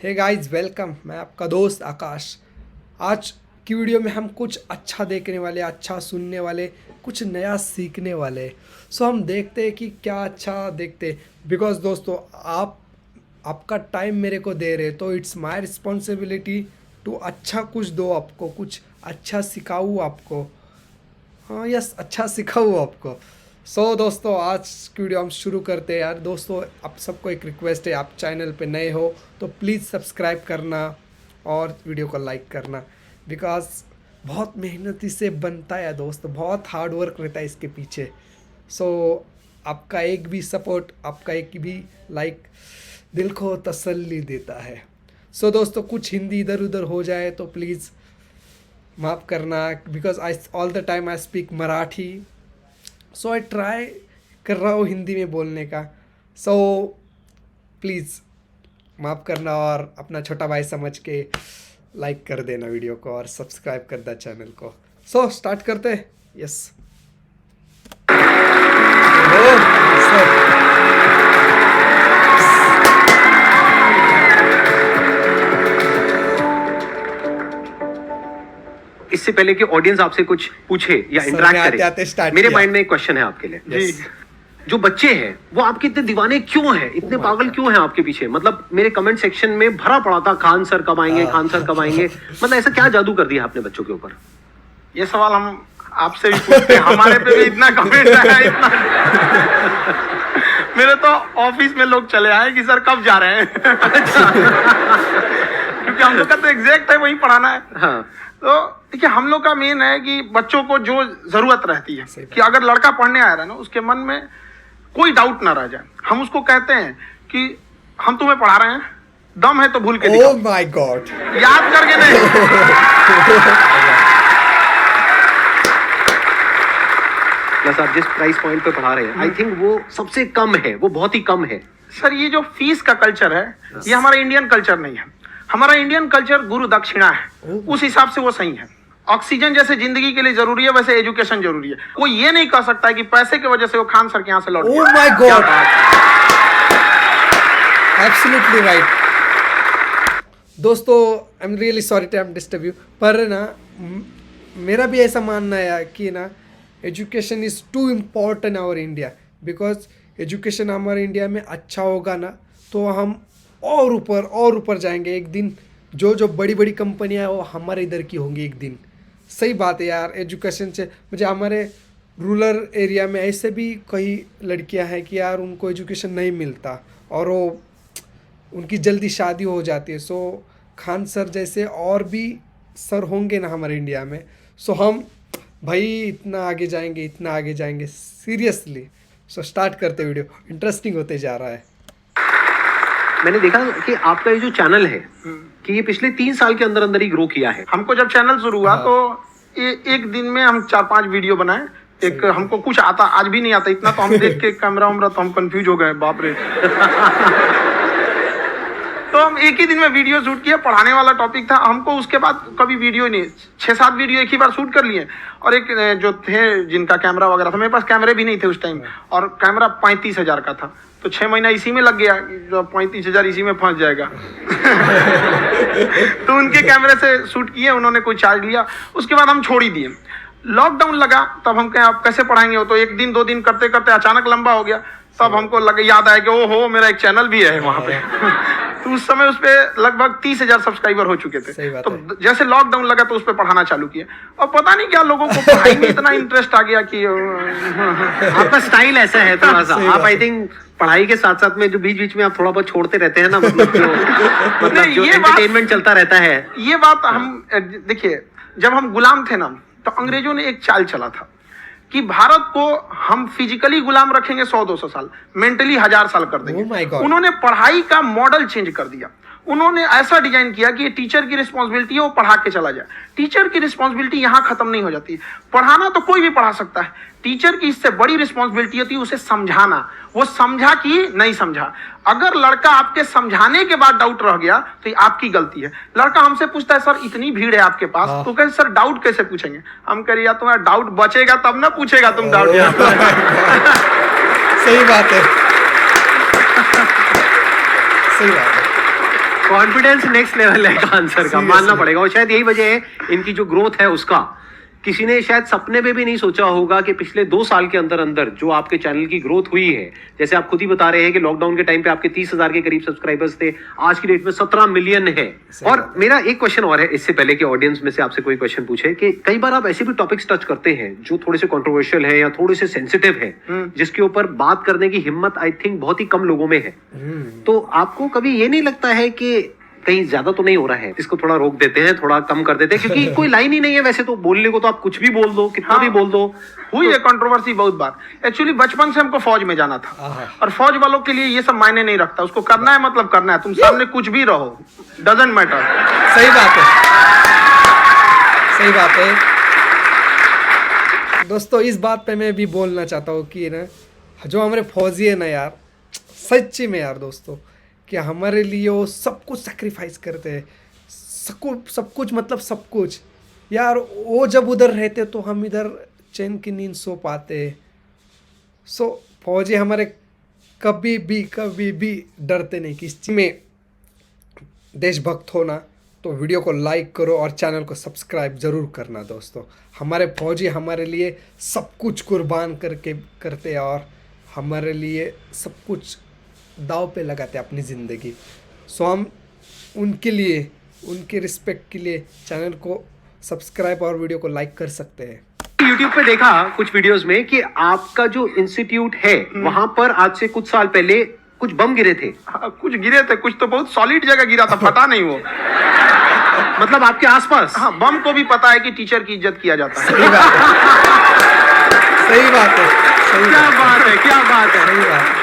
Hey guys welcome, मैं आपका दोस्त आकाश। आज की वीडियो में हम कुछ अच्छा देखने वाले, अच्छा सुनने वाले, कुछ नया सीखने वाले। सो हम देखते हैं कि क्या अच्छा देखते, बिकॉज दोस्तों आपका टाइम मेरे को दे रहे, तो इट्स माय रिस्पॉन्सिबिलिटी टू अच्छा कुछ दो आपको, कुछ अच्छा सिखाऊँ आपको। हाँ यस, अच्छा सिखाऊँ आपको। दोस्तों आज की वीडियो हम शुरू करते हैं। यार दोस्तों, आप सबको एक रिक्वेस्ट है, आप चैनल पे नए हो तो प्लीज़ सब्सक्राइब करना और वीडियो को लाइक करना, बिकॉज बहुत मेहनती से बनता है दोस्त, बहुत हार्ड वर्क रहता है इसके पीछे। आपका एक भी सपोर्ट, आपका एक भी लाइक दिल को तसल्ली देता है। दोस्तों, कुछ हिंदी इधर उधर हो जाए तो प्लीज़ माफ़ करना, because I all the time I speak Marathi. I try कर रहा हूँ हिंदी में बोलने का। प्लीज़ माफ़ करना और अपना छोटा भाई समझ के लाइक कर देना वीडियो को और सब्सक्राइब कर देना चैनल को। स्टार्ट करते हैं। यस इससे पहले कि ऑडियंस आपसे कुछ पूछे या इंटरेक्ट करे, मेरे माइंड में एक क्वेश्चन है आपके लिए। yes. जो बच्चे हैं वो आपके इतने दीवाने क्यों हैं, इतने पागल क्यों हैं आपके पीछे? मतलब मेरे कमेंट सेक्शन में भरा पड़ा था, खान सर कब आएंगे, खान सर कब आएंगे। मतलब ऐसा क्या जादू कर दिया आपने बच्चों के ऊपर? ये सवाल हम आपसे भी पूछते हैं, हमारे पे भी इतना कमेंट आया, इतना मेरे तो ऑफिस में लोग चले आए कि सर कब जा रहे हैं। क्योंकि हम लोग का तो एग्जैक्ट है वही पढ़ाना है। हाँ। तो देखिए, हम लोग का मेन है कि बच्चों को जो जरूरत रहती है कि अगर लड़का पढ़ने आया रहा ना, उसके मन में कोई डाउट ना रह जाए। हम उसको कहते हैं कि हम तुम्हें पढ़ा रहे हैं, दम है तो भूल के दिखाओ। ओह माय गॉड, याद करके नहीं। प्लस आप जिस प्राइस पॉइंट पे पढ़ा रहे हैं, आई थिंक वो सबसे कम है, वो बहुत ही कम है। सर, ये जो फीस का कल्चर है, ये हमारा इंडियन कल्चर नहीं है। हमारा इंडियन कल्चर गुरु दक्षिणा है, उस हिसाब से वो सही है। ऑक्सीजन जैसे जिंदगी के लिए जरूरी है, वैसे एजुकेशन जरूरी है। कोई ये नहीं कह सकता है कि पैसे की वजह से वो खान सर के यहाँ से लौट गया। Oh my God, absolutely right. दोस्तों, I am really sorry to disturb you, पर ना मेरा भी ऐसा मानना है कि ना education is too important our India, because education हमारे इंडिया में अच्छा होगा ना तो हम और ऊपर जाएंगे एक दिन। जो बड़ी बड़ी कंपनियां हैं वो हमारे इधर की होंगी एक दिन। सही बात है यार, एजुकेशन से मुझे हमारे रूरल एरिया में ऐसे भी कई लड़कियां हैं कि यार उनको एजुकेशन नहीं मिलता और वो उनकी जल्दी शादी हो जाती है। खान सर जैसे और भी सर होंगे ना हमारे इंडिया में, हम भाई इतना आगे जाएंगे सीरियसली। स्टार्ट करते वीडियो, इंटरेस्टिंग होते जा रहा है। मैंने देखा कि आपका ये जो चैनल है कि ये पिछले 3 साल के अंदर अंदर ही ग्रो किया है। हमको जब चैनल शुरू हुआ तो एक दिन में हम 4-5 वीडियो बनाए। एक हमको कुछ आता, आज भी नहीं आता इतना, तो हम देख के कैमरा उमरा तो हम कंफ्यूज हो गए, बाप रे। तो हम एक ही दिन में वीडियो शूट किया, पढ़ाने वाला टॉपिक था हमको। उसके बाद कभी वीडियो नहीं, 6-7 वीडियो एक ही बार शूट कर लिए। और एक जो थे जिनका कैमरा वगैरह था, मेरे पास कैमरे भी नहीं थे उस टाइम, और कैमरा 35,000 का था, तो 6 महीना इसी में लग गया। जो 35,000 इसी में फंस जाएगा। तो उनके कैमरे से शूट किए, उन्होंने कोई चार्ज लिया, उसके बाद हम छोड़ ही दिए। लॉकडाउन लगा, तब हम कहें आप कैसे पढ़ाएंगे, वो तो 1 दिन 2 दिन करते करते अचानक लंबा हो गया। तब हमको लगा, याद आया कि ओहो मेरा एक चैनल भी है वहां पे। तो उस समय उस पे लगभग 30,000 सब्सक्राइबर हो चुके थे। तो जैसे लॉकडाउन लगा तो उस पे पढ़ाना चालू किया, और पता नहीं क्या लोगों को पढ़ाई में इतना इंटरेस्ट आ गया कि आपका स्टाइल ऐसा है थोड़ा सा। आप आई थिंक पढ़ाई के साथ साथ में जो बीच बीच में आप थोड़ा बहुत छोड़ते रहते हैं ना, मतलब जो एंटरटेनमेंट चलता रहता है। ये बात हम देखिए, जब हम गुलाम थे ना, तो अंग्रेजों ने एक चाल चला था कि भारत को हम फिजिकली गुलाम रखेंगे 100-200 साल, मेंटली 1000 साल कर देंगे। उन्होंने पढ़ाई का मॉडल चेंज कर दिया। उन्होंने ऐसा डिजाइन किया कि टीचर की रिस्पॉन्सिबिलिटी है वो पढ़ा के चला जाए। टीचर की रिस्पॉन्सिबिलिटी यहाँ खत्म नहीं हो जाती। पढ़ाना तो कोई भी पढ़ा सकता है, टीचर की इससे बड़ी रिस्पॉन्सिबिलिटी होती है उसे समझाना। वो समझा कि नहीं समझा। अगर लड़का आपके समझाने के बाद डाउट रह गया तो ये आपकी गलती है। लड़का हमसे पूछता है, सर इतनी भीड़ है आपके पास, तो कहे सर डाउट कैसे पूछेंगे? हम कह रहे यार तुम्हारा डाउट बचेगा तब ना पूछेगा तुम डाउट। सही बात है, सही बात है। कॉन्फिडेंस नेक्स्ट लेवल है खान सर का, मानना पड़ेगा। और शायद यही वजह है इनकी जो ग्रोथ है उसका। किसी ने शायद सपने में भी नहीं सोचा होगा कि पिछले 2 साल के अंदर अंदर जो आपके चैनल की ग्रोथ हुई है, जैसे आप खुद ही बता रहे हैं कि लॉकडाउन के टाइम पे आपके 30,000 के करीब सब्सक्राइबर्स थे, आज की डेट में 17 मिलियन है। और मेरा एक क्वेश्चन और है, इससे पहले कि ऑडियंस में से आपसे कोई क्वेश्चन पूछे, कि कई बार आप ऐसे भी टॉपिक्स टच करते हैं जो थोड़े से कंट्रोवर्शियल है या थोड़े से सेंसिटिव है, जिसके ऊपर बात करने की हिम्मत आई थिंक बहुत ही कम लोगों में है। तो आपको कभी ये नहीं लगता है कि कहीं ज्यादा तो नहीं हो रहा है, इसको थोड़ा रोक देते हैं, थोड़ा कम कर देते हैं, क्योंकि कोई लाइन ही नहीं है वैसे तो बोलने को, तो आप कुछ भी बोल दो, कितना भी बोल दो। हुई है कंट्रोवर्सी बहुत बार। एक्चुअली बचपन से हमको फौज में जाना था, और फौज वालों के लिए ये सब मायने नहीं रखता, उसको करना है मतलब करना है, तुम सामने कुछ भी रहो, डजंट मैटर। सही बात है, सही बात है दोस्तों। इस बात पे मैं भी बोलना चाहता हूँ कि ना, जो हमारे फौजी है ना यार, सच्ची में यार दोस्तों, कि हमारे लिए वो सब कुछ सेक्रीफाइस करते हैं, सब कुछ मतलब सब कुछ यार। वो जब उधर रहते तो हम इधर चैन की नींद सो पाते। सो फौजी हमारे कभी भी डरते नहीं किस चीज़ में। देशभक्त हो ना तो वीडियो को लाइक करो और चैनल को सब्सक्राइब ज़रूर करना दोस्तों। हमारे फौजी हमारे लिए सब कुछ कुर्बान करके करते हैं, और हमारे लिए सब कुछ दाव पे लगाते हैं अपनी ज़िंदगी। सो हम उनके लिए, उनके रिस्पेक्ट के लिए चैनल को सब्सक्राइब और वीडियो को लाइक कर सकते हैं। YouTube पे देखा कुछ वीडियोस में कि आपका जो इंस्टीट्यूट है वहां पर आज से कुछ साल पहले कुछ बम गिरे थे। कुछ गिरे थे, कुछ तो बहुत सॉलिड जगह गिरा था, पता नहीं वो। मतलब आपके आसपास? हाँ, बम को भी पता है कि टीचर की इज्जत किया जाता है। सही बात है, सही बात है, क्या बात है, क्या बात है। सही बात है।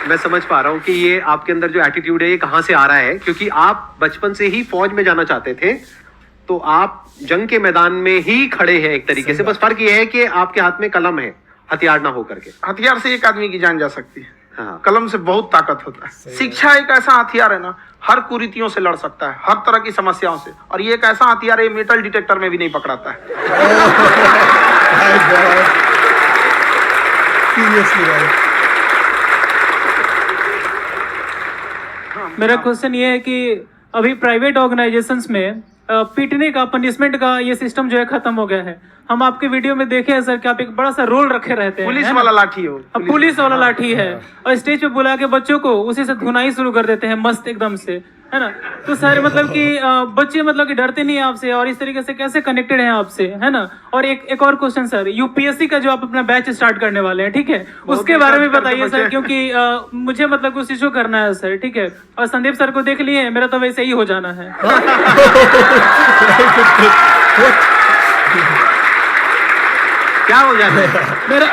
मैं समझ पा रहा हूँ कि ये आपके अंदर जो एटीट्यूड है ये कहाँ से आ रहा है, क्योंकि आप बचपन से ही फौज में जाना चाहते थे, तो आप जंग के मैदान में ही खड़े हैं एक तरीके से। बस फर्क ये है कि आपके हाथ में कलम है, हथियार ना हो करके। हथियार से एक आदमी की जान जा सकती है, हाँ। कलम से बहुत ताकत होता है। शिक्षा एक ऐसा हथियार है ना, हर कुरीतियों से लड़ सकता है, हर तरह की समस्याओं से। और ये एक ऐसा हथियार है, मेटल डिटेक्टर में भी नहीं पकड़ाता है। सीरियसली भाई। मेरा क्वेश्चन ये है कि अभी प्राइवेट ऑर्गेनाइजेशंस में पीटने का, पनिशमेंट का ये सिस्टम जो है खत्म हो गया है। हम आपके वीडियो में देखे हैं सर कि आप एक बड़ा सा रोल रखे रहते हैं, पुलिस वाला लाठी हो, पुलिस वाला लाठी है, और स्टेज पे बुला के बच्चों को उसी से धुनाई शुरू कर देते हैं मस्त एकदम से, है ना। तो सर मतलब कि बच्चे मतलब कि डरते नहीं है आपसे, और इस तरीके से कैसे कनेक्टेड हैं आपसे, है ना। और एक और क्वेश्चन सर, यूपीएससी का जो आप अपना बैच स्टार्ट करने वाले हैं, ठीक है, उसके बारे में बताइए सर, क्योंकि मुझे मतलब कुछ इशू करना है सर, ठीक है। और संदीप सर को देख लिए, मेरा तो वैसे ही हो जाना है। क्या हो जाना है? मेरा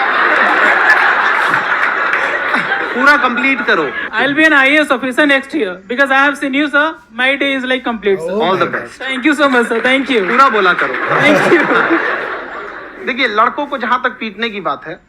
पूरा कंप्लीट करो। I'll be an IAS officer next year because I have seen you, sir. My day is like complete, sir. All the best. Thank you so much, sir. Thank you. पूरा बोला करो। Thank you. देखिए, लड़कों को जहां तक पीटने की बात है,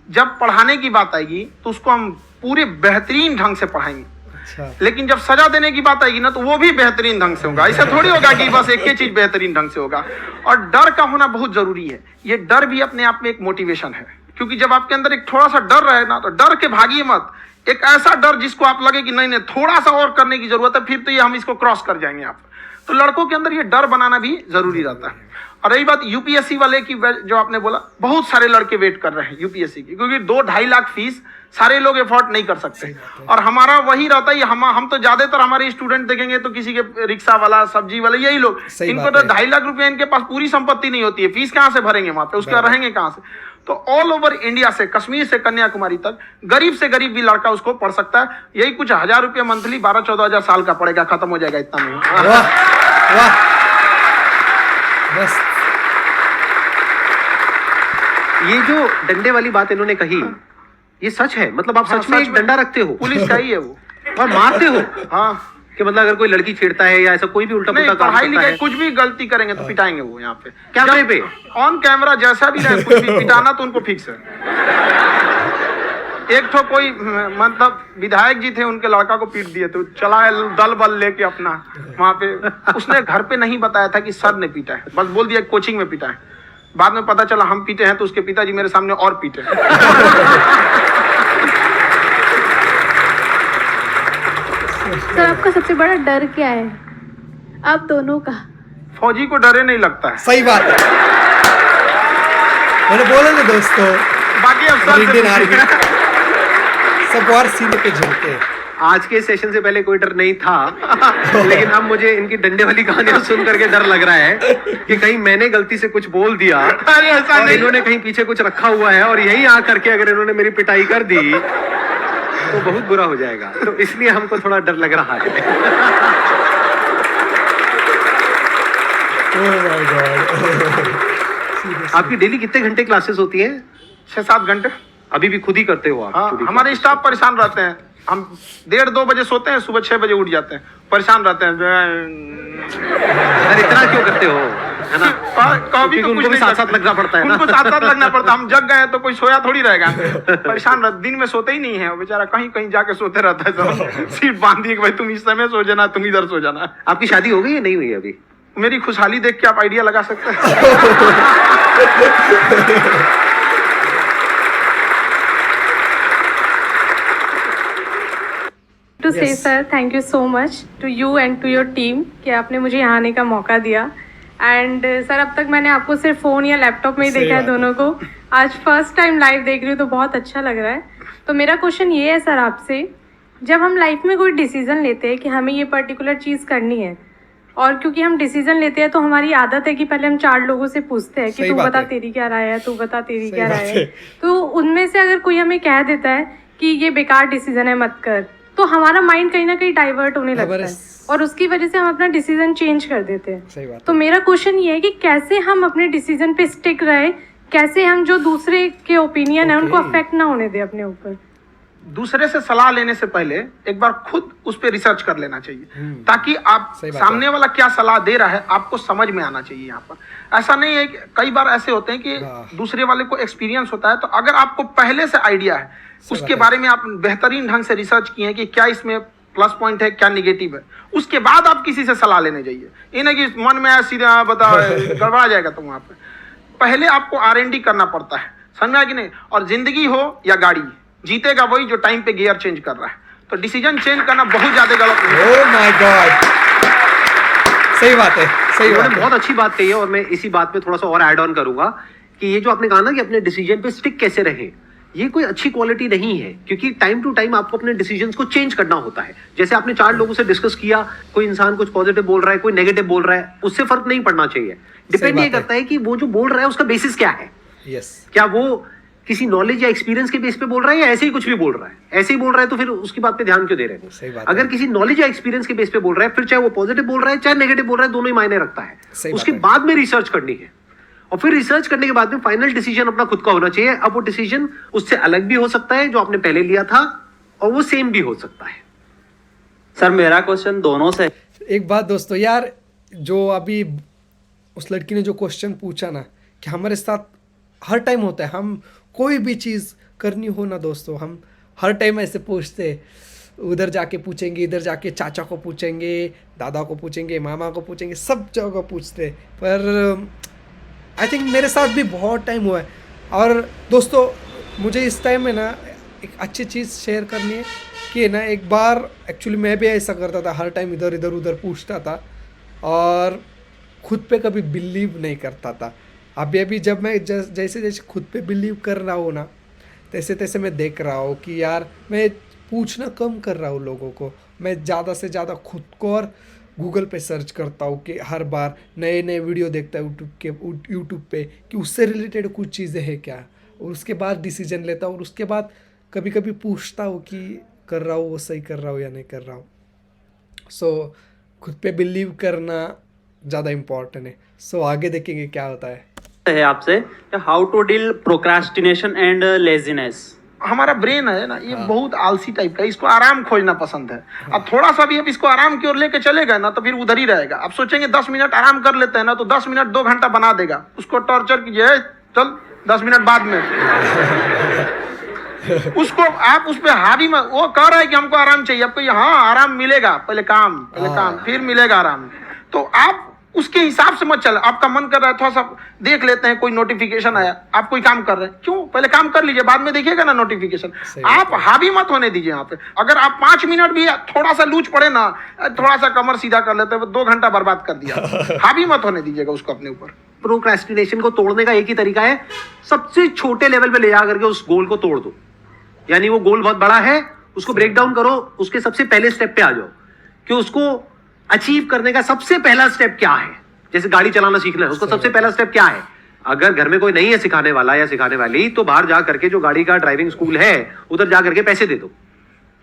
जब पढ़ाने की बात आएगी तो उसको हम पूरे बेहतरीन ढंग से पढ़ाएंगे। अच्छा। लेकिन जब सजा देने की बात आएगी ना, तो वो भी बेहतरीन ढंग से होगा। ऐसा थोड़ी होगा कि बस एक ही चीज बेहतरीन ढंग से होगा। और डर का होना बहुत जरूरी है। ये डर भी अपने आप में एक मोटिवेशन है, क्योंकि जब आपके अंदर एक थोड़ा सा डर रहे ना, तो डर के भागिए मत। एक ऐसा डर जिसको आप लगे कि नहीं थोड़ा सा और करने की जरूरत है, फिर तो ये हम इसको क्रॉस कर जाएंगे आप। तो लड़कों के अंदर ये डर बनाना भी जरूरी रहता है। और रही बात यूपीएससी वाले की, जो आपने बोला, बहुत सारे लड़के वेट कर रहे हैं यूपीएससी की, क्योंकि 2-2.5 लाख फीस सारे लोग एफोर्ड नहीं कर सकते। और हमारा वही रहता है, हम तो ज्यादातर हमारे स्टूडेंट देखेंगे तो किसी के रिक्शा वाला, सब्जी वाला, यही लोग, इनको तो 2.5 लाख रुपए, इनके पास पूरी संपत्ति नहीं होती है, फीस कहाँ से भरेंगे वहां पे, उसका रहेंगे कहाँ से। तो ऑल ओवर इंडिया से, कश्मीर से कन्याकुमारी तक, गरीब से गरीब भी लड़का उसको पढ़ सकता है। यही कुछ 1000 रुपये मंथली, 12-14 हजार साल का पड़ेगा, खत्म हो जाएगा इतना में। बस ये जो डंडे वाली बात इन्होंने कही, ये सच है? मतलब आप सच में एक डंडा रखते हो? पुलिस का ही है वो। और मारते हो? हाँ, कि मतलब अगर कोई लड़की छेड़ता है या ऐसा कोई भी उल्टा पुल्टा काम पढ़ाई करता है, लिखाई कुछ भी गलती करेंगे तो पिटाएंगे वो। यहाँ पे कैमरे पे ऑन कैमरा जैसा भी रहे, कुछ भी पिटाना तो उनको फिक्स है। एक तो कोई मतलब विधायक जी थे, उनके लड़का को पीट दिए, तो चला है दल बल लेके अपना वहां पे। उसने घर पे नहीं बताया था कि सर ने पीटा है, बस बोल दिया कोचिंग में पीटा है। बाद में पता चला हम पीटे हैं, तो उसके पिताजी मेरे सामने और पीटे। सर आपका सबसे बड़ा डर क्या है आप दोनों का? फौजी को डरे नहीं लगता है। सही बात है, मैंने बोला ना दोस्तों, बाकी अफसर इंडियन आर्मी सब वार सीने पे झुकते हैं। आज के सेशन से पहले कोई डर नहीं था, लेकिन अब मुझे इनकी डंडे वाली कहानियां सुन करके डर लग रहा है कि कहीं मैंने गलती से कुछ बोल दिया, अरे ऐसा और नहीं, इन्होंने कहीं पीछे कुछ रखा हुआ है और यही आ करके अगर इन्होंने मेरी पिटाई कर दी तो बहुत बुरा हो जाएगा, तो इसलिए हमको थोड़ा डर लग रहा है। Oh my God. आपकी डेली कितने घंटे क्लासेस होती है? 6-7 घंटे। अभी भी खुद ही करते हो आप? हाँ, खुद ही हमारे करते स्टाफ परेशान रहते हैं। हम 1:30-2 बजे सोते हैं, सुबह 6 बजे उठ जाते हैं, परेशान रहते हैं। हो? अरे इतना क्यों करते हो, है ना? कभी तो उनको भी साथ साथ लगना पड़ता है ना? उनको साथ साथ लगना पड़ता है। हम जग गए तो कोई सोया थोड़ी रहेगा, परेशान रह, दिन में सोते ही नहीं है बेचारा, कहीं कहीं जाके सोते रहता है। सब सीट बांध दी कि भाई तुम इस समय सो जाना, तुम इधर सो जाना। आपकी शादी हो गई या नहीं हुई अभी? मेरी खुशहाली देख के आप आइडिया लगा सकते हैं। To say sir thank you so much to you and to your team कि आपने मुझे यहाँ आने का मौका दिया। एंड सर अब तक मैंने आपको सिर्फ फ़ोन या लैपटॉप में ही देखा है दोनों को, आज फर्स्ट टाइम लाइव देख रही हूँ तो बहुत अच्छा लग रहा है। तो मेरा क्वेश्चन ये है सर आपसे, जब हम लाइफ में कोई डिसीज़न लेते हैं कि हमें ये पर्टिकुलर चीज़ करनी है, और क्योंकि हम डिसीजन लेते हैं तो हमारी आदत है कि पहले हम 4 लोगों से पूछते हैं कि तू बता तेरी क्या राय है, तू बता तेरी क्या राय है। तो उनमें से अगर कोई हमें कह देता है कि ये बेकार डिसीजन है मत कर, तो हमारा माइंड कहीं ना कहीं डाइवर्ट होने लगता है और उसकी वजह से हम अपना डिसीजन चेंज कर देते हैं। तो मेरा क्वेश्चन ये है कि कैसे हम अपने डिसीजन पे स्टिक रहे, कैसे हम जो दूसरे के ओपिनियन है उनको अफेक्ट ना होने दें अपने ऊपर। दूसरे से सलाह लेने से पहले एक बार खुद उस पर रिसर्च कर लेना चाहिए, ताकि आप सामने वाला क्या सलाह दे रहा है आपको समझ में आना चाहिए। यहाँ पर ऐसा नहीं है कि कई बार ऐसे होते हैं कि दूसरे वाले को एक्सपीरियंस होता है, तो अगर आपको पहले से आइडिया है, उसके बारे में आप बेहतरीन ढंग से रिसर्च किए हैं कि क्या इसमें प्लस पॉइंट है क्या निगेटिव है, उसके बाद आप किसी से सलाह लेने जाइए। ये नहीं कि मन में सीधा बता गड़बड़ा जाएगा। तो वहां पे पहले आपको R&D करना पड़ता है, समझा कि नहीं। और जिंदगी हो या गाड़ी, जीतेगा वही जो टाइम पे गियर चेंज कर रहा है। तो डिसीजन चेंज करना बहुत ज्यादा गलत है। ओह माय गॉड, सही बात है, सही बात है। बहुत अच्छी बात कही है, और मैं इसी बात पे थोड़ा सा और ऐड ऑन करूंगा कि ये जो आपने कहा ना कि अपने डिसीजन पे स्टिक कैसे रहे, ये कोई अच्छी क्वालिटी नहीं है, क्योंकि टाइम टू टाइम आपको अपने डिसीजंस को चेंज करना होता है। जैसे आपने 4 लोगों से डिस्कस किया, कोई इंसान कुछ पॉजिटिव बोल रहा है, कोई नेगेटिव बोल रहा है, उससे फर्क नहीं पड़ना चाहिए। डिपेंड ये करता है कि वो जो बोल रहा है उसका बेसिस क्या है। क्या वो किसी नॉलेज या एक्सपीरियंस के बेस पे बोल रहा है या ऐसे ही कुछ भी बोल रहा है? ऐसे ही बोल रहा है तो फिर उसकी बात पे ध्यान क्यों दे रहे हैं? अगर किसी नॉलेज या एक्सपीरियंस के बेस पे बोल रहा है, फिर चाहे वो पॉजिटिव बोल रहा है चाहे नेगेटिव बोल रहा है, दोनों ही मायने रखता है। उसके बाद में रिसर्च करनी है, और फिर रिसर्च करने के बाद में फाइनल डिसीजन अपना खुद का होना चाहिए। अब वो डिसीजन उससे अलग भी हो सकता है जो आपने पहले लिया था, और वो सेम भी हो सकता है। सर मेरा क्वेश्चन दोनों से। एक बात दोस्तों, यार जो अभी उस लड़की ने जो क्वेश्चन पूछा ना, कि हमारे साथ हर टाइम होता है, हम कोई भी चीज़ करनी हो ना दोस्तों, हम हर टाइम ऐसे पूछते, उधर जाके पूछेंगे, इधर जाके चाचा को पूछेंगे, दादा को पूछेंगे, मामा को पूछेंगे, सब जगह पूछते। पर आई थिंक मेरे साथ भी बहुत टाइम हुआ है। और दोस्तों मुझे इस टाइम में ना एक अच्छी चीज़ शेयर करनी है कि ना, एक बार एक्चुअली मैं भी ऐसा करता था, हर टाइम इधर इधर उधर पूछता था और खुद पे कभी बिलीव नहीं करता था। अभी जब मैं जैसे जैसे खुद पे बिलीव कर रहा हूँ ना, तैसे तैसे मैं देख रहा हूँ कि यार मैं पूछना कम कर रहा हूँ लोगों को। मैं ज़्यादा से ज़्यादा खुद को और गूगल पे सर्च करता हूँ कि हर बार नए नए वीडियो देखता है यूट्यूब पे कि उससे रिलेटेड कुछ चीज़ें हैं क्या, और उसके बाद डिसीजन लेता हूँ। और उसके बाद कभी कभी पूछता हूँ कि कर रहा हूँ वो सही कर रहा हूँ या नहीं कर रहा हूँ। सो खुद पे बिलीव करना ज़्यादा इम्पोर्टेंट है। सो आगे देखेंगे क्या होता है आपसे, how to deal procrastination and laziness. हमारा ब्रेन है ना, ये बहुत आलसी टाइप का, इसको आराम खोजना पसंद है। अब थोड़ा सा भी अब इसको आराम की ओर लेके चले गए ना, तो फिर उधर ही रहेगा। अब सोचेंगे 10 मिनट आराम कर लेते हैं ना, तो 10 मिनट 2 घंटा बना देगा। उसको टॉर्चर कीजिए, चल 10 मिनट बाद में उसको आप उस पर हावी में, वो कह रहा है कि हमको आराम चाहिए, आपको हाँ आराम मिलेगा, पहले काम फिर मिलेगा आराम। तो आप उसके हिसाब से मत चल। आपका मन कर रहा है थोड़ा सा देख लेते हैं, कोई नोटिफिकेशन आया, आप कोई काम कर रहे हैं, क्यों पहले काम कर लीजिए, बाद में देखिएगा ना नोटिफिकेशन। आप हावी मत होने दीजिए यहाँ पे। अगर आप 5 मिनट भी थोड़ा सा लूज पड़े ना, थोड़ा सा कमर सीधा कर लेते हैं, 2 घंटा बर्बाद कर दिया। हावी मत होने दीजिएगा उसको अपने ऊपर। प्रोक्रेस्टिनेशन को तोड़ने का एक ही तरीका है, सबसे छोटे लेवल पे ले जा करके उस गोल को तोड़ दो। यानी वो गोल बहुत बड़ा है, उसको ब्रेक डाउन करो, उसके सबसे पहले स्टेप पे आ जाओ कि उसको अचीव करने का सबसे पहला स्टेप क्या है। जैसे गाड़ी चलाना सीखना है, उसको सबसे पहला स्टेप क्या है। अगर घर में कोई नहीं है सिखाने वाला या सिखाने वाली, तो बाहर जा करके जो गाड़ी का ड्राइविंग स्कूल है उधर जा करके पैसे दे दो।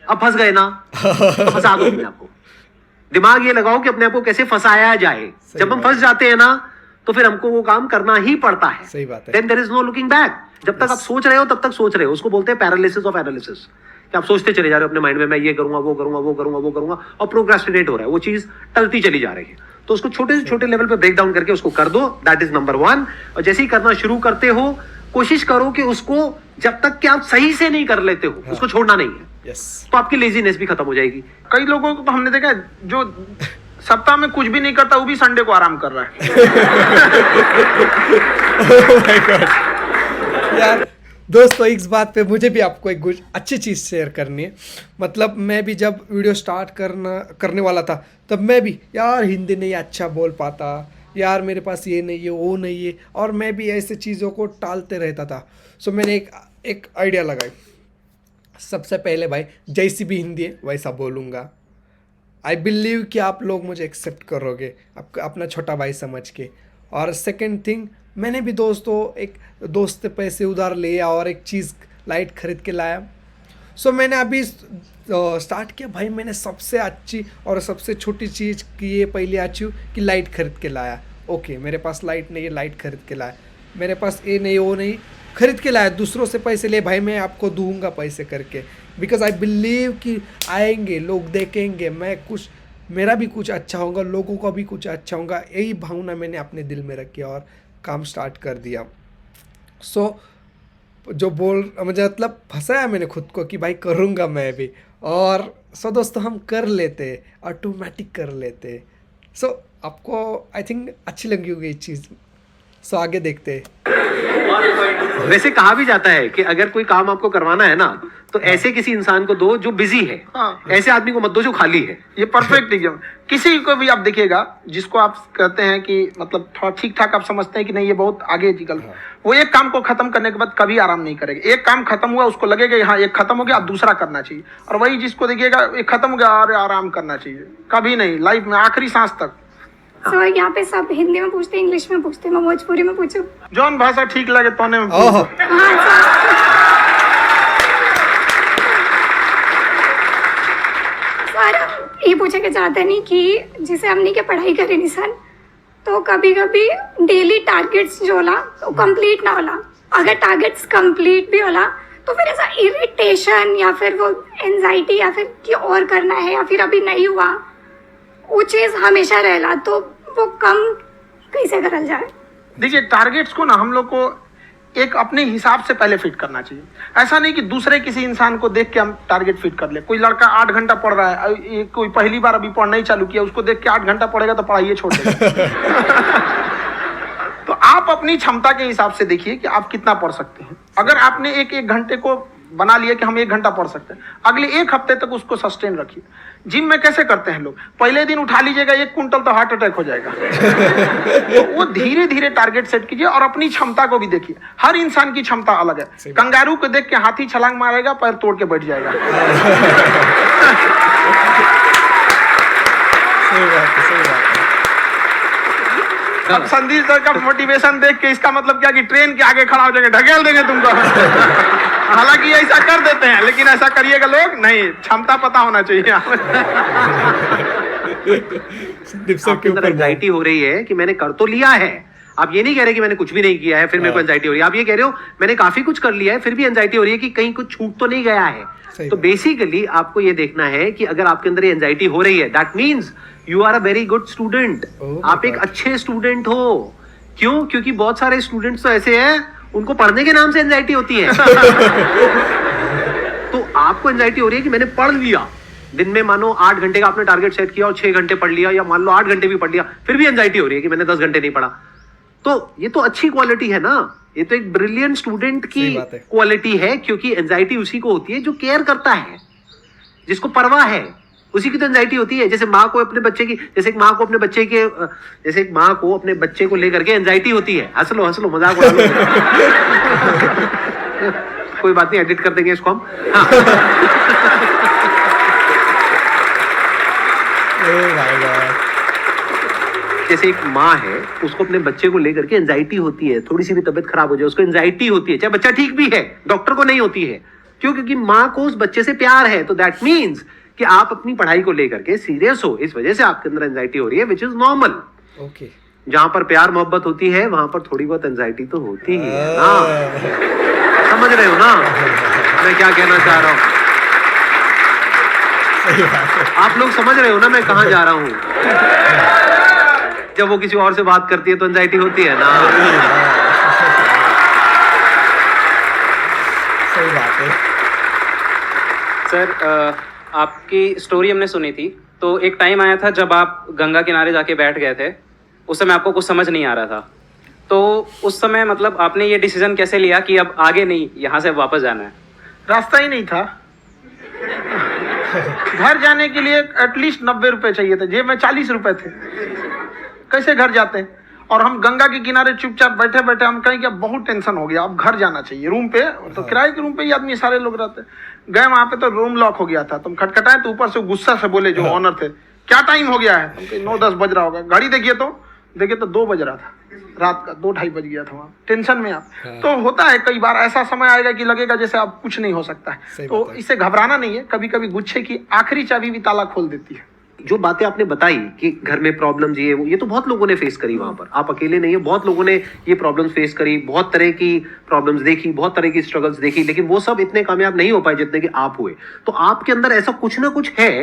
अब फंस गए ना, तो फंसा दो अपने आपको। दिमाग ये लगाओ कि अपने आप को कैसे फंसाया जाए। जब हम फंस जाते हैं ना, तो फिर हमको वो काम करना ही पड़ता है। सही बात है। Then there is no looking back. जब तक आप सोच रहे हो तब तक सोच रहे हो, उसको बोलते हैं पैरालिसिस ऑफ एनालिसिस, कि आप सोचते चले जा रहे हो अपने माइंड में, मैं ये करूंगा, वो करूंगा, वो करूंगा, वो करूंगा, और प्रोक्रेस्टिनेट हो रहा है, वो चीज टलती चली जा रही है। तो उसको छोटे से छोटे लेवल पे ब्रेक डाउन करके उसको कर दो, दैट इज नंबर 1। और जैसे ही करना शुरू करते हो, कोशिश करो कि उसको जब तक कि आप सही से नहीं कर लेते हो, उसको छोड़ना नहीं है। यस। तो आपकी लेजीनेस भी खत्म हो जाएगी। कई लोगों को तो हमने देखा है, जो सप्ताह में कुछ भी नहीं करता, वो भी संडे को आराम कर रहा है। Oh my God. यार दोस्तों, इस बात पे मुझे भी आपको एक कुछ अच्छी चीज़ शेयर करनी है। मतलब मैं भी जब वीडियो स्टार्ट करने वाला था, तब मैं भी यार हिंदी नहीं अच्छा बोल पाता, यार मेरे पास ये नहीं है, वो नहीं है, और मैं भी ऐसे चीज़ों को टालते रहता था। सो मैंने एक आइडिया लगाई। सबसे पहले भाई, जैसी भी हिंदी है वैसा बोलूँगा। आई बिलीव कि आप लोग मुझे एक्सेप्ट करोगे, अपना छोटा भाई समझ के। और सेकंड थिंग, मैंने भी दोस्तों एक दोस्त से पैसे उधार लिया और एक चीज़ लाइट ख़रीद के लाया। सो मैंने अभी स्टार्ट किया भाई, मैंने सबसे अच्छी और सबसे छोटी चीज़ की ये पहले अचीव कि लाइट खरीद के लाया। ओके, मेरे पास लाइट नहीं है, लाइट खरीद के लाया। मेरे पास ये नहीं, वो नहीं, खरीद के लाया। दूसरों से पैसे ले, भाई मैं आपको दूंगा पैसे करके, बिकॉज आई बिलीव कि आएंगे लोग, देखेंगे मैं कुछ, मेरा भी कुछ अच्छा होगा, लोगों का भी कुछ अच्छा होगा। यही भावना मैंने अपने दिल में रखी और काम स्टार्ट कर दिया। सो जो मुझे मतलब फंसाया मैंने खुद को कि भाई करूँगा मैं भी। और सो दोस्तों, हम कर लेते, ऑटोमेटिक कर लेते। सो आपको आई थिंक अच्छी लगी होगी ये चीज़। सो आगे देखते हैं। वैसे कहा भी जाता है कि अगर कोई काम आपको करवाना है ना, तो ऐसे किसी इंसान को दो जो बिजी है। हाँ। ऐसे आदमी को मत दो जो खाली है। ये परफेक्ट एग्जाम। किसी को भी आप देखिएगा जिसको आप कहते हैं कि मतलब थोड़ा ठीक ठाक आप समझते हैं कि नहीं ये बहुत आगे निकल, वो एक काम को खत्म करने के बाद कभी आराम नहीं करेगा। एक काम खत्म हुआ, उसको लगेगा हाँ एक खत्म हो गया, अब दूसरा करना चाहिए। और वही जिसको देखिएगा एक खत्म हो गया, अरे आराम करना चाहिए, कभी नहीं, लाइफ में आखिरी सांस तक। सो यहाँ पे सब हिंदी में पूछते, इंग्लिश में पूछते, मैं भोजपुरी में पूछूं? जौन भाषा ठीक लगे तोने में ओह, हाँ सर, ये पूछे के चाहते नहीं कि जैसे हमने के पढ़ाई करे नहीं सर, तो कभी कभी डेली टारगेट्स जो होला तो कंप्लीट ना होला। अगर टारगेट्स कंप्लीट भी होला तो फिर ऐसा इरिटेशन या फिर वो एंजाइटी या फिर कि और करना है या फिर अभी नहीं हुआ, वो चीज़ हमेशा रहेला। तो वो कम कैसे करल जाए? देखिए, टारगेट्स को ना हम लोग को एक अपने हिसाब से पहले फिट करना चाहिए। ऐसा नहीं कि दूसरे किसी इंसान को देख के हम टारगेट फिट कर ले। कोई लड़का 8 घंटा पढ़ रहा है, कोई पहली बार अभी पढ़ना ही चालू किया, उसको देख के 8 घंटा पढ़ेगा तो पढ़ाई छोड़ देगा। तो आप अपनी क्षमता के हिसाब से देखिए कि आप कितना पढ़ सकते हैं। अगर आपने एक घंटे को बना लिया कि हम 1 घंटा पढ़ सकते हैं, अगले 1 हफ्ते तक उसको सस्टेन रखिए। जिम में कैसे करते हैं लोग, पहले दिन उठा लीजिएगा 1 कुंटल तो हार्ट अटैक हो जाएगा। तो वो धीरे धीरे टारगेट सेट कीजिए और अपनी क्षमता को भी देखिए। हर इंसान की क्षमता अलग है। कंगारू को देख के हाथी छलांग मारेगा, पैर तोड़ के बैठ जाएगा। सही बात है, सही बात है। अब संदीप सर का मोटिवेशन देख के इसका मतलब क्या कि ट्रेन के आगे खड़ा हो जाएंगे, ढकेल देंगे तुमको। हालांकि ऐसा कर देते हैं, लेकिन ऐसा करिएगा लोग नहीं, क्षमता पता होना चाहिए। आपके अंदर एंजाइटी हो रही है कि मैंने कर तो लिया है। आप ये नहीं कह रहे कि मैंने कुछ भी नहीं किया है फिर मेरे को एंजाइटी हो रही है। आप ये कह रहे हो मैंने काफी कुछ कर लिया है फिर भी एंजाइटी हो रही है कि कहीं कुछ छूट तो नहीं गया है। तो बेसिकली आपको ये देखना है कि अगर आपके अंदर ये एंजाइटी हो रही है, that means you are a very good student. आप एक अच्छे स्टूडेंट हो। क्यों? क्योंकि बहुत सारे स्टूडेंट्स तो ऐसे हैं, उनको पढ़ने के नाम से एंजाइटी होती है। तो आपको एंजाइटी हो रही है कि मैंने पढ़ लिया, दिन में मानो 8 घंटे का आपने टारगेट सेट किया और 6 घंटे पढ़ लिया, या मान लो 8 घंटे भी पढ़ लिया, फिर भी एंजाइटी हो रही है कि मैंने 10 घंटे नहीं पढ़ा, तो ये तो अच्छी क्वालिटी है ना, ये तो एक ब्रिलियंट स्टूडेंट की क्वालिटी है, क्योंकि एंजाइटी उसी को होती है जो केयर करता है, जिसको परवाह है, उसी की तो एंजाइटी होती है। जैसे माँ को अपने बच्चे की, जैसे एक माँ को अपने बच्चे को लेकर के एंजाइटी होती है। हंस लो मजाक उड़ा लो कोई बात नहीं, एडिट कर देंगे इसको हम। हाँ। जैसे एक माँ है, उसको अपने बच्चे को लेकर के एंजाइटी होती है, थोड़ी सी भी तबीयत खराब हो जाए उसको एंजाइटी होती है, चाहे बच्चा ठीक भी है, डॉक्टर को नहीं होती है। क्यों? क्योंकि माँ को उस बच्चे से प्यार है। तो दैट मीन्स कि आप अपनी पढ़ाई को लेकर के सीरियस हो, इस वजह से आपके अंदर एंजाइटी हो रही है, विच इज नॉर्मल। ओके, जहां पर प्यार मोहब्बत होती है वहां पर थोड़ी बहुत एंजाइटी तो होती ही है ना। समझ रहे हो ना मैं क्या कहना चाह रहा हूं? आप लोग समझ रहे हो ना मैं कहां जा रहा हूं? जब वो किसी और से बात करती है तो एंजाइटी होती है ना। सही बात है सर, आपकी स्टोरी हमने सुनी थी, तो एक टाइम आया था जब आप गंगा किनारे जाके बैठ गए थे, उस समय आपको कुछ समझ नहीं आ रहा था, तो उस समय मतलब आपने ये डिसीजन कैसे लिया कि अब आगे नहीं, यहाँ से वापस जाना है? रास्ता ही नहीं था। घर जाने के लिए एटलीस्ट 90 रुपए चाहिए थे, जेब में 40 रुपए थे, कैसे घर जाते? और हम गंगा के किनारे चुपचाप बैठे बैठे हम कहें कि अब बहुत टेंशन हो गया, अब घर जाना चाहिए। रूम पे तो किराए के रूम पे ही आदमी सारे लोग रहते, गए वहां पे तो रूम लॉक हो गया था। तुम खटखटाए तो ऊपर से गुस्सा से बोले जो ऑनर थे, क्या टाइम हो गया है? हम कहे 9-10 बज रहा होगा। घड़ी देखिए तो 2 बज रहा था रात का, 2-2:30 बज गया था वहाँ। टेंशन में आप तो होता है, कई बार ऐसा समय आएगा कि लगेगा जैसे अब कुछ नहीं हो सकता है, तो इससे घबराना नहीं है। कभी कभी गुच्छे की आखिरी चाबी भी ताला खोल देती है। जो बातें आपने बताई कि घर में प्रॉब्लम्स ये तो बहुत लोगों ने फेस करी वहां पर, आप अकेले नहीं है, बहुत लोगों ने ये प्रॉब्लम्स फेस करी, बहुत तरह की प्रॉब्लम्स देखी, बहुत तरह की स्ट्रगल्स देखी, लेकिन वो सब इतने कामयाब नहीं हो पाए जितने कि आप हुए। तो आपके अंदर ऐसा कुछ ना कुछ है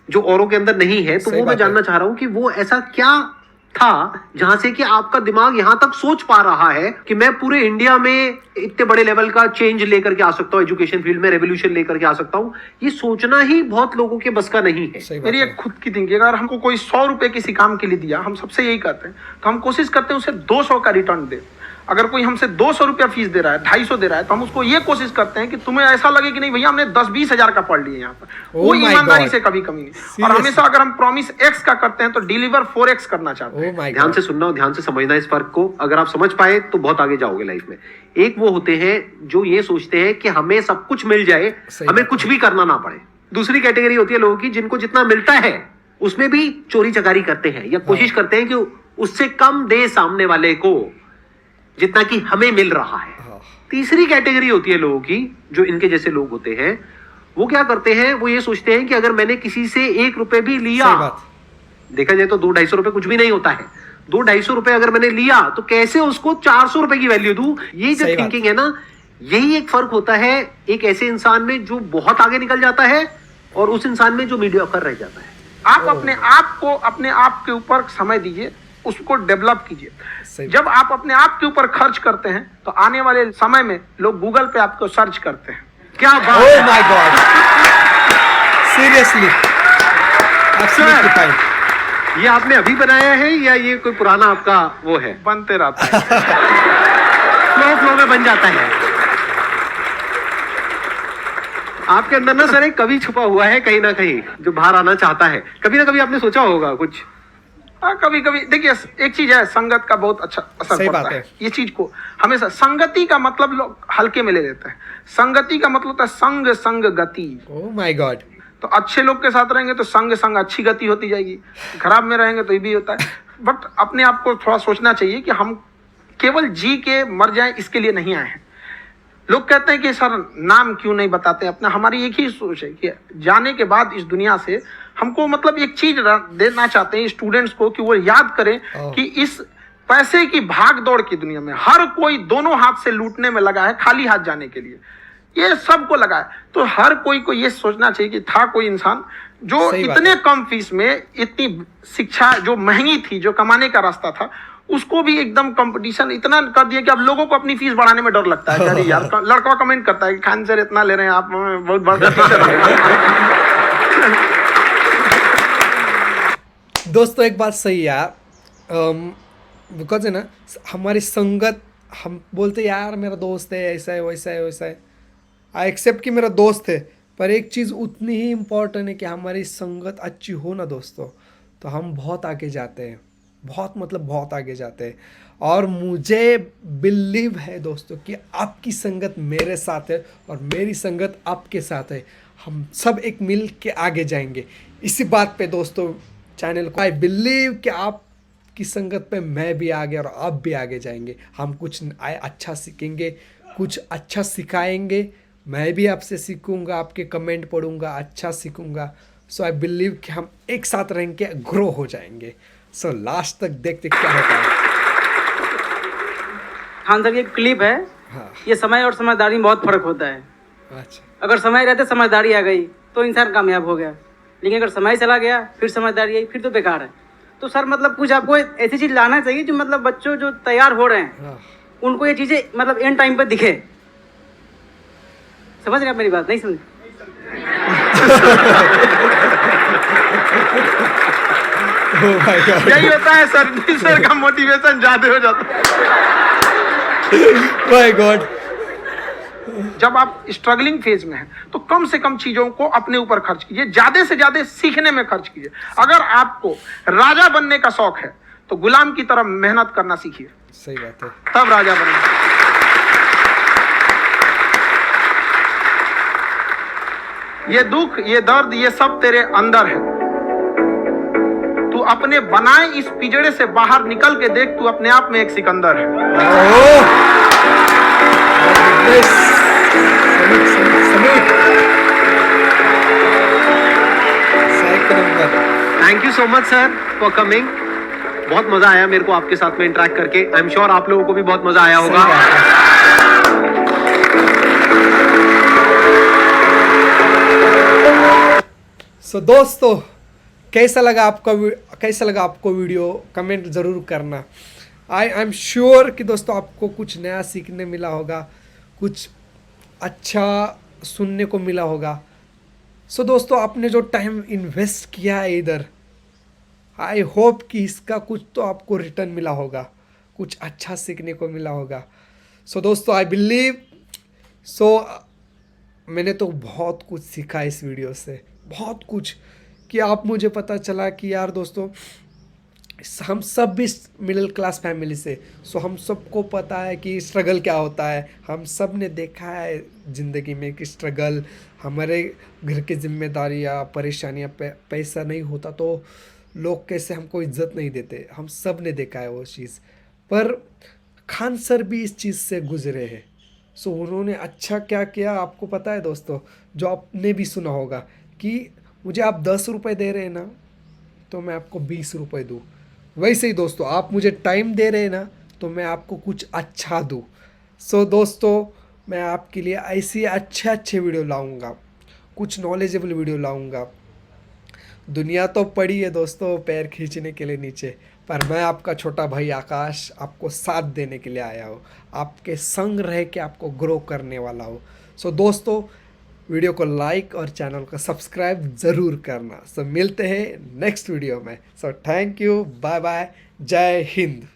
जो औरों के अंदर नहीं है, तो वो मैं जानना चाह रहा हूं कि वो ऐसा क्या था जहां से कि आपका दिमाग यहां तक सोच पा रहा है कि मैं पूरे इंडिया में इतने बड़े लेवल का चेंज लेकर के आ सकता हूं, एजुकेशन फील्ड में रेवोल्यूशन लेकर के आ सकता हूं। ये सोचना ही बहुत लोगों के बस का नहीं है। मेरी एक खुद की थिंकिंग, अगर हमको कोई 100 रुपए किसी काम के लिए दिया, हम सबसे यही करते हैं, तो हम कोशिश करते हैं उसे 200 का रिटर्न दे। अगर कोई हमसे 200 रुपया फीस दे रहा है, 250 दे रहा है, तो हम उसको ये कोशिश करते हैं कि तुम्हें ऐसा लगे कि नहीं भैया हमने 10-20 हजार का पढ़ लिया यहाँ पर, वो ईमानदारी से कभी कमी नहीं। और हमेशा अगर हम प्रॉमिस X का करते हैं तो डिलीवर 4X करना चाहते हैं। ध्यान से सुनना और ध्यान से समझना इस फर्क को, अगर आप समझ पाए तो बहुत आगे जाओगे लाइफ में। एक वो होते हैं जो ये सोचते हैं कि हमें सब कुछ मिल जाए, हमें कुछ भी करना ना पड़े। दूसरी कैटेगरी होती है लोगों की जिनको जितना मिलता है उसमें भी चोरी चकारी करते हैं या कोशिश करते हैं कि उससे कम दे सामने वाले को जितना कि हमें मिल रहा है। तीसरी कैटेगरी होती है लोगों की, जो इनके जैसे लोग होते हैं, वो क्या करते हैं, वो ये सोचते हैं कि अगर मैंने किसी से 1 रुपए भी लिया, देखा जाए तो 200-250 रुपए कुछ भी नहीं होता है, 200-250 रुपए अगर मैंने लिया तो कैसे उसको 400 रुपए की वैल्यू दूं। ये जो थिंकिंग है ना, यही एक फर्क होता है एक ऐसे इंसान में जो बहुत आगे निकल जाता है और उस इंसान में जो मीडियोकर रह जाता है। आप अपने आप को, अपने आप के ऊपर समय दीजिए, उसको डेवलप कीजिए। जब आप अपने आप के ऊपर खर्च करते हैं तो आने वाले समय में लोग गूगल पे आपको सर्च करते हैं। क्या बात! ओह my God, seriously, absolutely fine. ये आपने अभी बनाया है या ये कोई पुराना आपका वो है? बनते रहता है। फ्लो में बन जाता है। आपके अंदर ना सर एक कवि छुपा हुआ है कहीं ना कहीं जो बाहर आना चाहता है। कभी ना कभी आपने सोचा होगा कुछ। कभी कभी देखिए, एक चीज है, संगत का बहुत अच्छा असर पड़ता है। ये चीज को हमेशा, संगति का मतलब लोग हल्के में ले लेते हैं। संगति का मतलब होता है संग संग गति। ओह माय गॉड। तो अच्छे लोग के साथ रहेंगे तो संग संग अच्छी गति होती जाएगी, खराब में रहेंगे तो ये भी होता है। बट अपने आप को थोड़ा सोचना चाहिए कि हम केवल जी के मर जाएं इसके लिए नहीं आए हैं। लोग कहते हैं कि सर नाम क्यों नहीं बताते अपना। हमारी एक ही सोच है कि जाने के बाद इस दुनिया से हमको मतलब एक चीज देना चाहते हैं स्टूडेंट्स को, कि वो याद करें कि इस पैसे की भाग दौड़ की दुनिया में हर कोई दोनों हाथ से लूटने में लगा है, खाली हाथ जाने के लिए ये सबको लगा है। तो हर कोई को ये सोचना चाहिए कि था कोई इंसान जो इतने कम फीस में इतनी शिक्षा जो महंगी थी, जो कमाने का रास्ता था, उसको भी एकदम कंपटीशन इतना कर दिया कि अब लोगों को अपनी फीस बढ़ाने में डर लगता है। अरे यार, लड़का कमेंट करता है कि खान सर इतना ले रहे हैं आप, बहुत बड़ा दोस्तों एक बात सही है यार, बिकॉज है ना हमारी संगत, हम बोलते यार मेरा दोस्त है, ऐसा है वैसा है वैसा है, आई एक्सेप्ट कि मेरा दोस्त है, पर एक चीज़ उतनी ही इम्पोर्टेंट है कि हमारी संगत अच्छी हो ना दोस्तों, तो हम बहुत आगे जाते हैं, बहुत मतलब बहुत आगे जाते हैं। और मुझे बिलीव है दोस्तों कि आपकी संगत मेरे साथ है और मेरी संगत आपके साथ है, हम सब एक मिल के आगे जाएंगे। इसी बात पे दोस्तों चैनल को आई बिलीव कि आपकी संगत पे मैं भी आगे और आप भी आगे जाएंगे। हम कुछ अच्छा सीखेंगे, कुछ अच्छा सिखाएंगे, मैं भी आपसे सीखूंगा, आपके कमेंट पढ़ूंगा, अच्छा सीखूंगा। सो आई बिलीव कि हम एक साथ रह के ग्रो हो जाएंगे। सो लास्ट तक देखते क्या होता है। खान सर की एक क्लिप है, हाँ ये समय और समझदारी में बहुत फर्क होता है। अच्छा, अगर समय रहते समझदारी आ गई तो इंसान कामयाब हो गया, लेकिन अगर समय चला गया फिर समझदारी आई फिर तो बेकार है। तो सर मतलब कुछ आपको ऐसी चीज लाना चाहिए जो मतलब बच्चों जो तैयार हो रहे हैं हाँ उनको ये चीजें मतलब एंड टाइम पर दिखे। समझ रहे आप मेरी बात? नहीं समझ? oh my God, यही होता है सर का मोटिवेशन ज्यादा हो जाता है। my God, जब आप स्ट्रगलिंग फेज में हैं तो कम से कम चीजों को अपने ऊपर खर्च कीजिए, ज्यादा से ज्यादा सीखने में खर्च कीजिए। अगर आपको राजा बनने का शौक है तो गुलाम की तरह मेहनत करना सीखिए, सही बात है। तब राजा बनना। ये दुख, ये दर्द, ये सब तेरे अंदर है। तू अपने बनाए इस पिंजड़े से बाहर निकल के देख, तू अपने आप में एक सिकंदर है। Thank you so much sir for coming. बहुत मजा आया मेरे को आपके साथ में इंटरेक्ट करके। आई एम श्योर आप लोगों को भी बहुत मजा आया होगा। सो दोस्तों कैसा लगा आपको वीडियो, कमेंट ज़रूर करना। आई एम श्योर कि दोस्तों आपको कुछ नया सीखने मिला होगा, कुछ अच्छा सुनने को मिला होगा। सो दोस्तों आपने जो टाइम इन्वेस्ट किया है इधर, आई होप कि इसका कुछ तो आपको रिटर्न मिला होगा, कुछ अच्छा सीखने को मिला होगा। सो दोस्तों आई बिलीव मैंने तो बहुत कुछ सीखा इस वीडियो से, बहुत कुछ, कि आप मुझे पता चला कि यार दोस्तों हम सब भी मिडिल क्लास फैमिली से, सो हम सबको पता है कि स्ट्रगल क्या होता है। हम सब ने देखा है ज़िंदगी में कि स्ट्रगल, हमारे घर की जिम्मेदारियाँ, परेशानियाँ, पैसा नहीं होता तो लोग कैसे हमको इज्जत नहीं देते, हम सब ने देखा है वो चीज़। पर खान सर भी इस चीज़ से गुजरे हैं। सो उन्होंने अच्छा क्या किया आपको पता है दोस्तों, जो आपने भी सुना होगा कि मुझे आप 10 रुपये दे रहे हैं ना तो मैं आपको 20 रुपये दूँ। वैसे ही दोस्तों आप मुझे टाइम दे रहे हैं ना तो मैं आपको कुछ अच्छा दूँ। सो दोस्तों मैं आपके लिए ऐसी अच्छे वीडियो लाऊंगा, कुछ नॉलेजेबल वीडियो लाऊंगा। दुनिया तो पड़ी है दोस्तों पैर खींचने के लिए नीचे, पर मैं आपका छोटा भाई आकाश आपको साथ देने के लिए आया हूँ, आपके संग रह के आपको ग्रो करने वाला हूँ। सो दोस्तों वीडियो को लाइक और चैनल को सब्सक्राइब ज़रूर करना। सो मिलते हैं नेक्स्ट वीडियो में। So thank you, bye bye, जय हिंद।